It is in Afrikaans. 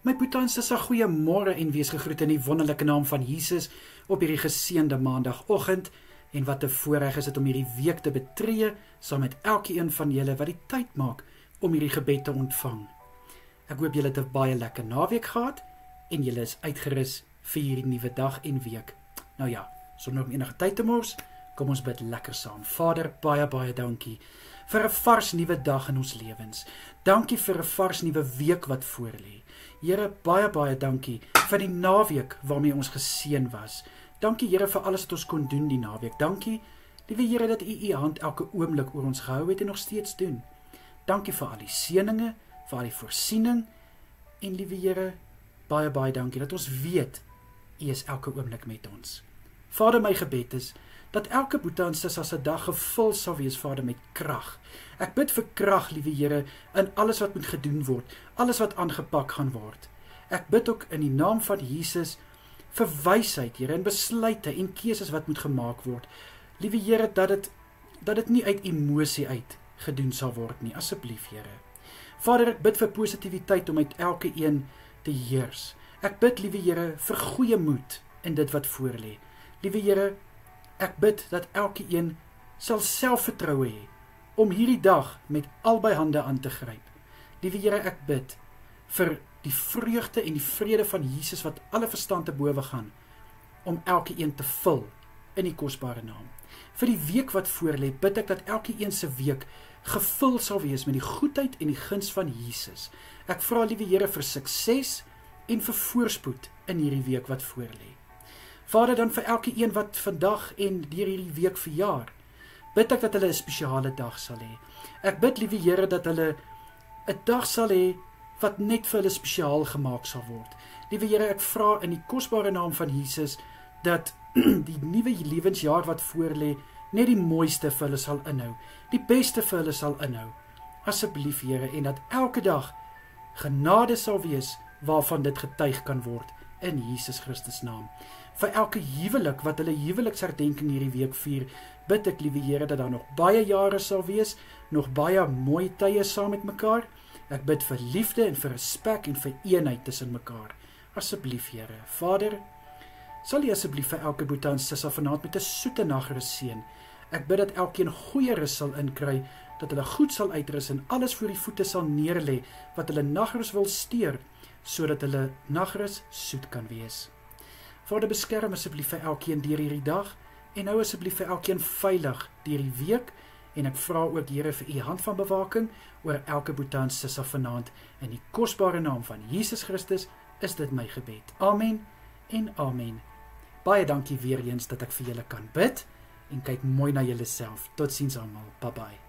My boetie en sissa, goeiemôre en wees gegroet in die wonderlike naam van Jesus op hierdie geseënde maandagoggend. En wat 'n voorreg is dit om hierdie week te betree saam met elkeen van julle wat die tyd maak om hierdie gebed te ontvang. Ek hoop julle het 'n baie lekker naweek gehad en julle is uitgerus vir hierdie nuwe dag en week. Nou ja, sonder om enige tyd te mors, kom ons bid lekker saam. Vader, baie dankie vir 'n vars nuwe dag in ons lewens. Dankie vir 'n vars nuwe week wat voorlê. Here, baie dankie vir die naweek waarmee ons geseën was. Dankie Here vir alles wat ons kon doen die naweek. Dankie, liewe Here, dat U hand elke oomblik oor ons gehou het en nog steeds doen. Dankie vir al die seëninge, vir al die voorsiening en liewe Here, baie dankie dat ons weet U is elke oomblik met ons. Vader, my gebed is dat elke boetie en sissa se dag gevul sal wees, Vader, met krag. Ek bid vir krag, liewe Here, in alles wat moet gedoen word, alles wat aangepak gaan word. Ek bid ook in die naam van Jesus vir wysheid, Here, en besluite en keuses wat moet gemaak word. Liewe Here, dat dit nie uit emosie uit gedoen sal word nie, asseblief, Here. Vader, ek bid vir positiwiteit om uit elke een te heers. Ek bid, liewe Here, vir goeie moed in dit wat voorlê. Liewe Here, ek bid dat elke een sal selfvertroue hê om hierdie dag met albei hande aan te gryp. Liewe Here, ek bid vir die vreugde en die vrede van Jesus wat alle verstand te bowe gaan, om elke een te vul in die kosbare naam. Vir die week wat voorlê, bid ek dat elke een se week gevul sal wees met die goedheid en die guns van Jesus. Ek vra, liewe Here, vir sukses en vir voorspoed in hierdie week wat voorlê. Vader, dan vir elke een wat vandag en deur hierdie week verjaar, bid ek dat hulle 'n spesiale dag sal hê. Ek bid, liewe Here, dat hulle 'n dag sal hê wat net vir hulle spesiaal gemaak sal word. Liewe Here, ek vra in die kosbare naam van Jesus dat die nuwe lewensjaar wat voorlê net die mooiste vir hulle sal inhou, die beste vir hulle sal inhou. Asseblief, Here, en dat elke dag genade sal wees waarvan dit getuig kan word in Jesus Christus naam. Vir elke huwelik wat hulle huweliksherdenking hierdie week vier, bid ek, liewe Here, dat daar nog baie jare sal wees, nog baie mooi tye saam met mekaar. Ek bid vir liefde en vir respek en vir eenheid tussen mekaar. Asseblief, Here. Vader, sal U asseblief vir elke boetie en sissa vanaand met 'n soete nagrus seën. Ek bid dat elkeen goeie rus sal inkry, dat hulle goed sal uitrus en alles voor die voete sal neerlê wat hulle nagrus wil steur, sodat hulle nagrus soet kan wees. Vader, beskerm asseblief vir elkeen deur hierdie dag en hou asseblief vir elkeen veilig deur die week. En ek vra ook, Here, vir U hand van bewaking oor elke boetie en sissa vanaand. In die kosbare naam van Jesus Christus is dit my gebed. Amen en amen. Baie dankie weer eens dat ek vir julle kan bid en kyk mooi na julle self. Totsiens almal. Bye bye.